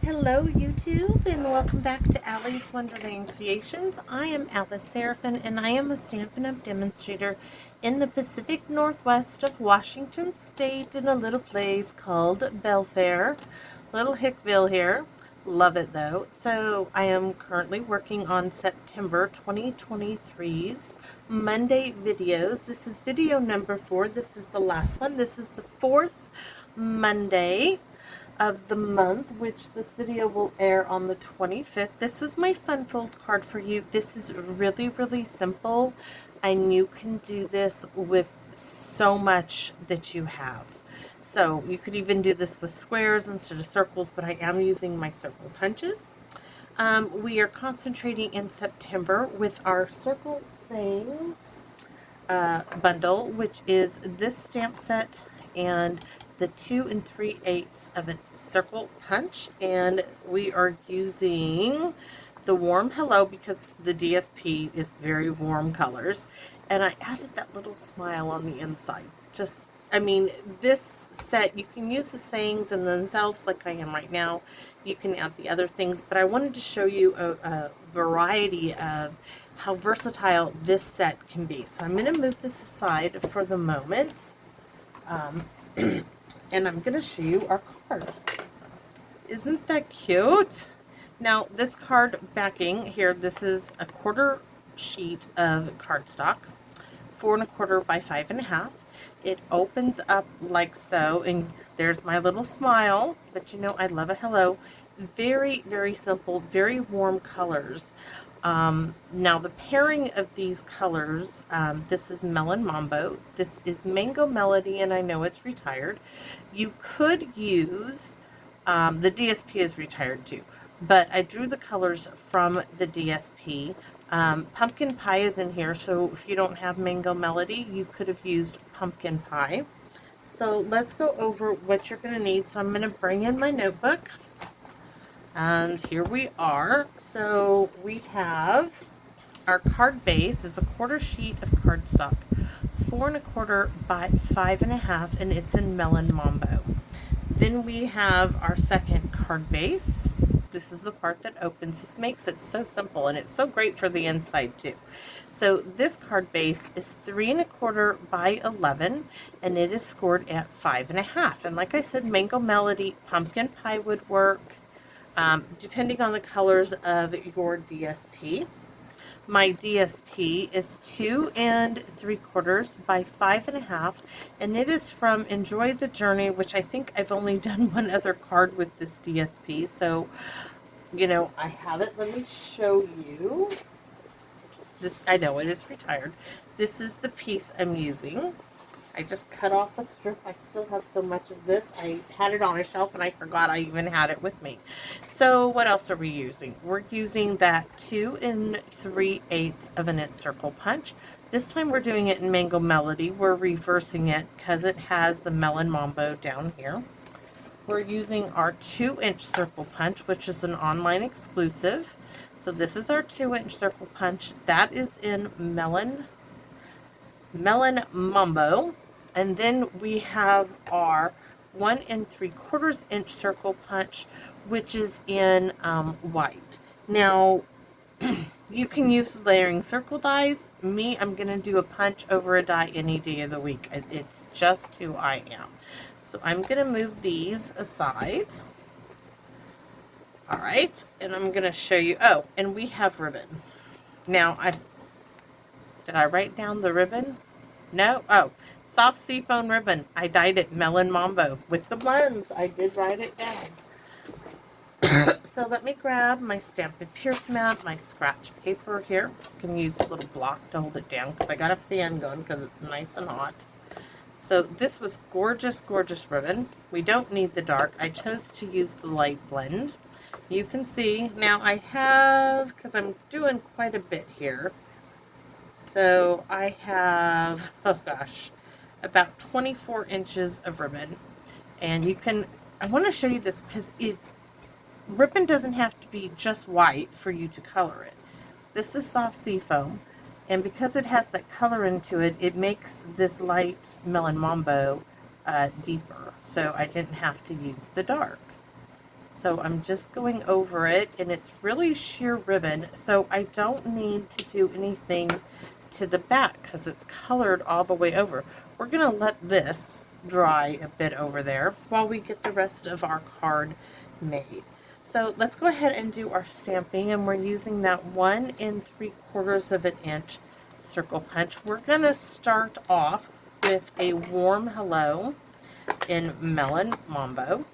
Hello YouTube and welcome back to Allie's Wonderland Creations. I am Alice Seraphin and I am a Stampin' Up! Demonstrator in the Pacific Northwest of Washington State in a little place called Belfair. Little Hickville here. Love it though. So I am currently working on September 2023's Monday videos. This is video number 4. This is the last one. This is the 4th Monday of the month, which this video will air on the 25th. This is my fun fold card for you. This is really simple, and you can do this with so much that you have. So you could even do this with squares instead of circles, but I am using my circle punches. We are concentrating in September with our Circle Sayings bundle, which is this stamp set and the 2 3/8 of a circle punch, and we are using the warm hello because the DSP is very warm colors, and I added that little smile on the inside. Just, I mean, this set, you can use the sayings in themselves like I am right now. You can add the other things, but I wanted to show you a variety of how versatile this set can be. So I'm going to move this aside for the moment. And I'm going to show you our card. Isn't that cute? Now, this card backing here, this is a quarter sheet of cardstock, 4 1/4 by 5 1/2. It opens up like so, and there's my little smile, but you know I love a hello. Very simple, very warm colors. Now the pairing of these colors, this is Melon Mambo, this is Mango Melody, and I know it's retired. You could use, the DSP is retired too, but I drew the colors from the DSP. Pumpkin Pie is in here, so if you don't have Mango Melody, you could have used Pumpkin Pie. So let's go over what you're going to need. So I'm going to bring in my notebook. And here we are. So we have our card base is a quarter sheet of cardstock, 4 1/4 by 5 1/2, and it's in Melon Mambo. Then we have our second card base. This is the part that opens. This makes it so simple, and it's so great for the inside too. So this card base is 3 1/4 by 11, and it is scored at 5 1/2. And like I said, Mango Melody, Pumpkin Pie would work. Depending on the colors of your DSP. My DSP is 2 3/4 by 5 1/2, and it is from Enjoy the Journey, which I think I've only done one other card with this DSP. So, you know, I have it. Let me show you. This, I know it is retired. This is the piece I'm using. I just cut off a strip. I still have so much of this. I had it on a shelf and I forgot I even had it with me. So what else are we using? We're using that 2 3/8 of a knit circle punch. This time we're doing it in Mango Melody. We're reversing it because it has the Melon Mambo down here. We're using our 2-inch circle punch, which is an online exclusive. So this is our 2-inch circle punch. That is in Melon Mambo. And then we have our 1 3/4 inch circle punch, which is in white. Now, you can use layering circle dies. Me, I'm going to do a punch over a die any day of the week. It's just who I am. So I'm going to move these aside. All right, and I'm going to show you. Oh, and we have ribbon. Now, did I write down the ribbon? No? Oh. Soft seafoam ribbon. I dyed it Melon Mambo with the blends. I did write it down. So let me grab my Stampin' Pierce mat, my scratch paper here. I can use a little block to hold it down because I got a fan going because it's nice and hot. So this was gorgeous ribbon. We don't need the dark. I chose to use the light blend. You can see now I have, because I'm doing quite a bit here. So I have, oh gosh, about 24 inches of ribbon, and you can, I want to show you this because ribbon doesn't have to be just white for you to color it. This is soft seafoam, and because it has that color into it, it makes this light Melon Mambo deeper, so I didn't have to use the dark. So I'm just going over it, and it's really sheer ribbon, so I don't need to do anything to the back because it's colored all the way over. We're going to let this dry a bit over there while we get the rest of our card made. So let's go ahead and do our stamping, and we're using that 1 3/4 of an inch circle punch. We're going to start off with a warm hello in Melon Mambo.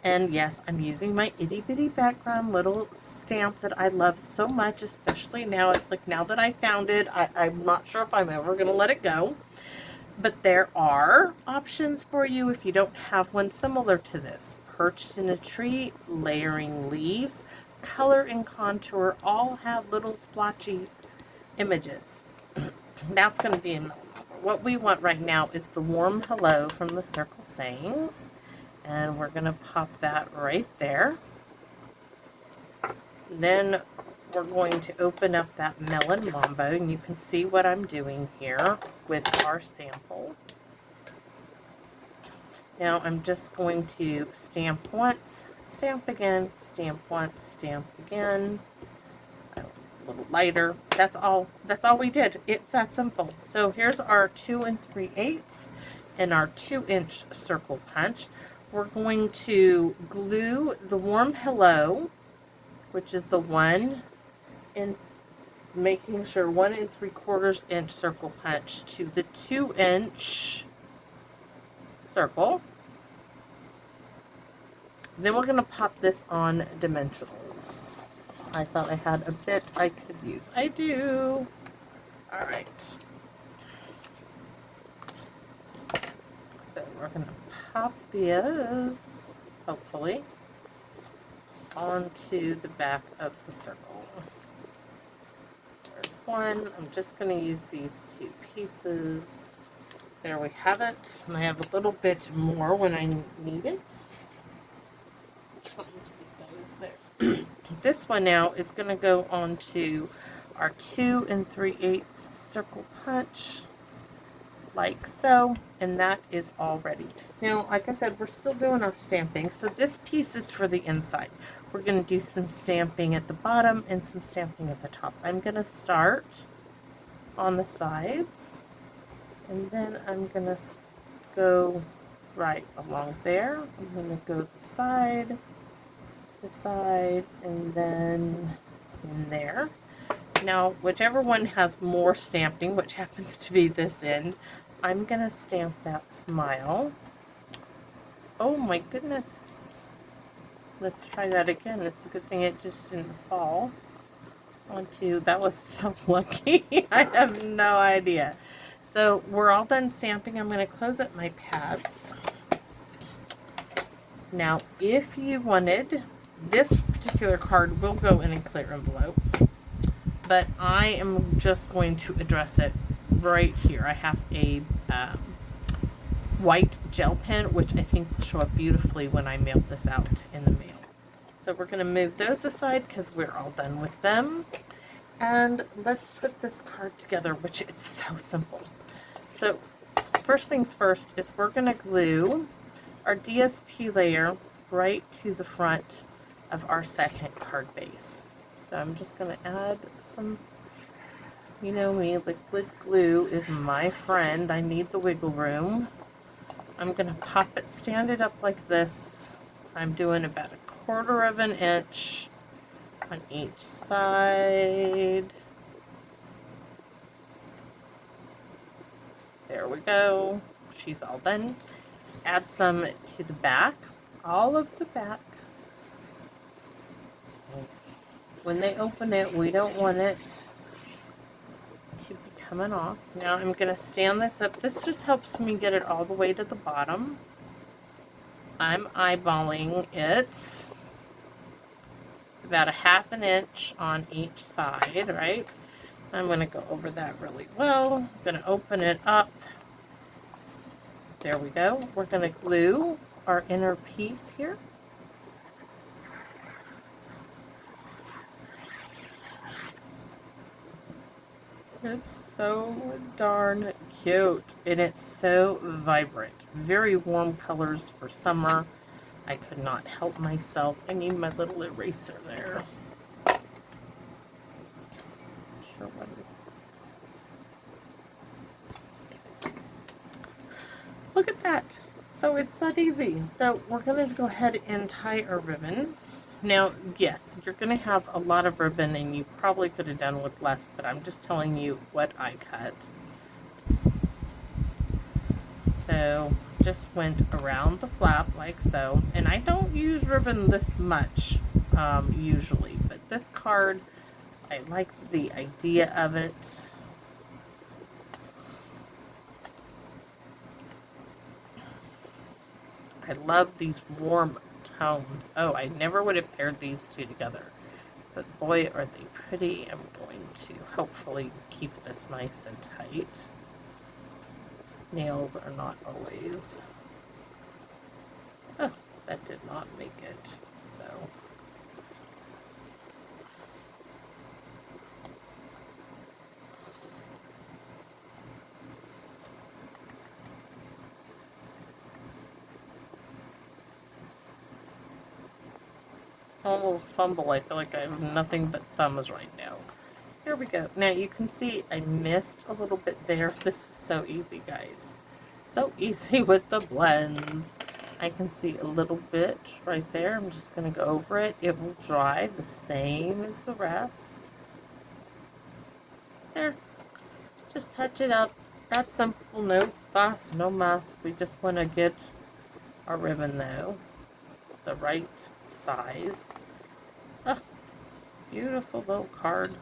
And yes, I'm using my itty bitty background little stamp that I love so much, especially now. It's like now that I found it, I'm not sure if I'm ever going to let it go. But there are options for you if you don't have one similar to this. Perched in a tree, layering leaves, color and contour all have little splotchy images. That's going to be in what we want right now is the warm hello from the Circle Sayings. And we're going to pop that right there. Then we're going to open up that Melon Mambo, and you can see what I'm doing here with our sample. Now I'm just going to stamp once, stamp again, stamp once, stamp again. A little lighter. That's all we did. It's that simple. So here's our 2 3/8 and our 2-inch circle punch. We're going to glue the warm hello, which is the 1 in making sure 1 3/4 inch circle punch to the 2-inch circle. Then we're going to pop this on dimensionals. I thought I had a bit I could use. I do. All right. So we're going to pop this, hopefully, onto the back of the circle. There's one. I'm just going to use these 2 pieces. There we have it. And I have a little bit more when I need it. I'm trying to get those there. This one now is going to go onto our 2 3/8 circle punch, like so, and that is all ready. Now, like I said, we're still doing our stamping, so this piece is for the inside. We're going to do some stamping at the bottom and some stamping at the top. I'm going to start on the sides, and then I'm going to go right along there. I'm going to go the side, and then in there. Now, whichever one has more stamping, which happens to be this end, I'm going to stamp that smile. Oh my goodness. Let's try that again. It's a good thing it just didn't fall onto, that was so lucky. I have no idea. So we're all done stamping. I'm going to close up my pads. Now, if you wanted, this particular card will go in a clear envelope, but I am just going to address it right here. I have a white gel pen, which I think will show up beautifully when I mail this out in the mail. So we're going to move those aside because we're all done with them. And let's put this card together, which is so simple. So first things first is we're going to glue our DSP layer right to the front of our second card base. So I'm just going to add some, you know me, liquid glue is my friend. I need the wiggle room. I'm going to pop it, stand it up like this. I'm doing about 1/4 of an inch on each side. There we go. She's all done. Add some to the back, all of the back. When they open it, we don't want it to be coming off. Now I'm going to stand this up. This just helps me get it all the way to the bottom. I'm eyeballing it. It's about 1/2 an inch on each side, right? I'm going to go over that really well. I'm going to open it up. There we go. We're going to glue our inner piece here. It's so darn cute, and it's so vibrant. Very warm colors for summer. I could not help myself. I need my little eraser there. Sure, what is it? Look at that. So it's not easy. So we're going to go ahead and tie our ribbon. Now, yes, you're going to have a lot of ribbon and you probably could have done with less, but I'm just telling you what I cut. So just went around the flap like so, and I don't use ribbon this much usually, but this card, I liked the idea of it. I love these warm tones. Oh, I never would have paired these two together, but boy are they pretty. I'm going to hopefully keep this nice and tight. Nails are not always. Oh, that did not make it. So. A little fumble. I feel like I have nothing but thumbs right now. Here we go. Now you can see I missed a little bit there. This is so easy, guys. So easy with the blends. I can see a little bit right there. I'm just going to go over it. It will dry the same as the rest. There. Just touch it up. That's simple. No fuss, no muss. We just want to get our ribbon, though, the right size. Oh, beautiful little card.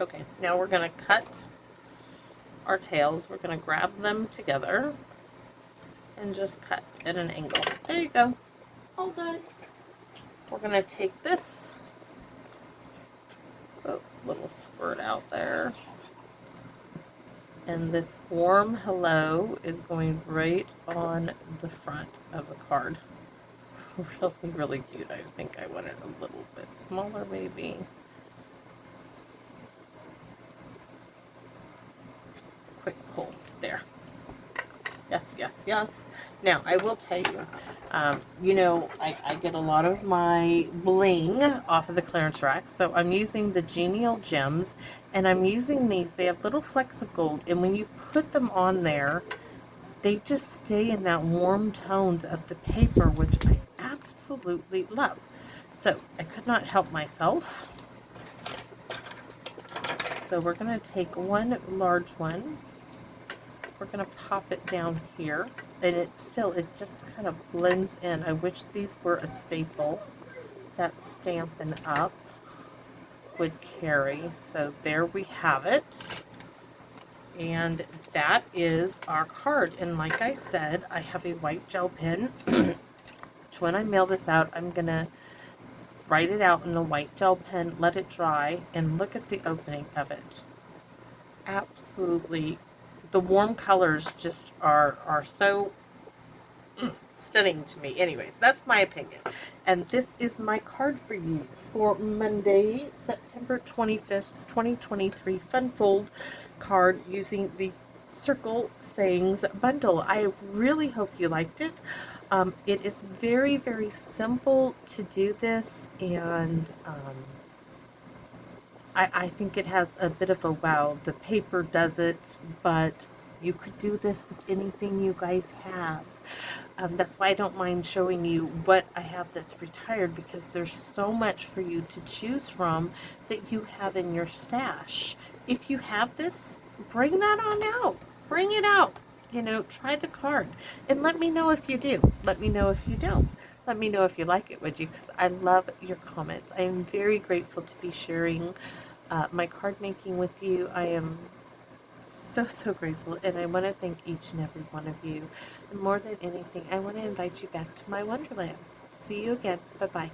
Okay, now we're going to cut our tails. We're going to grab them together and just cut at an angle. There you go. All done. We're going to take this, oh, little squirt out there, and this warm hello is going right on the front of the card. Really, really cute. I think I want it a little bit smaller, maybe. Quick pull there. Yes, yes, yes. Now, I will tell you, you know, I get a lot of my bling off of the clearance rack, so I'm using the Genial Gems, and I'm using these. They have little flecks of gold, and when you put them on there, they just stay in that warm tones of the paper, which I absolutely love. So, I could not help myself. So, we're going to take one large one. We're going to pop it down here, and it just kind of blends in. I wish these were a staple. That Stampin' Up! Would carry. So there we have it. And that is our card. And like I said, I have a white gel pen. Which when I mail this out, I'm going to write it out in a white gel pen, let it dry, and look at the opening of it. Absolutely. The warm colors just are so stunning to me. Anyways, that's my opinion. And this is my card for you for Monday, September 25th, 2023 Fun Fold card using the Circle Sayings bundle. I really hope you liked it. It is very, very simple to do this, and I think it has a bit of a wow. The paper does it, but you could do this with anything you guys have. That's why I don't mind showing you what I have that's retired, because there's so much for you to choose from that you have in your stash. If you have this, bring that on out. Bring it out. You know, try the card. And let me know if you do. Let me know if you don't. Let me know if you like it, would you? Because I love your comments. I am very grateful to be sharing my card making with you. I am so grateful, and I want to thank each and every one of you. And more than anything, I want to invite you back to my Wonderland. See you again. Bye-bye.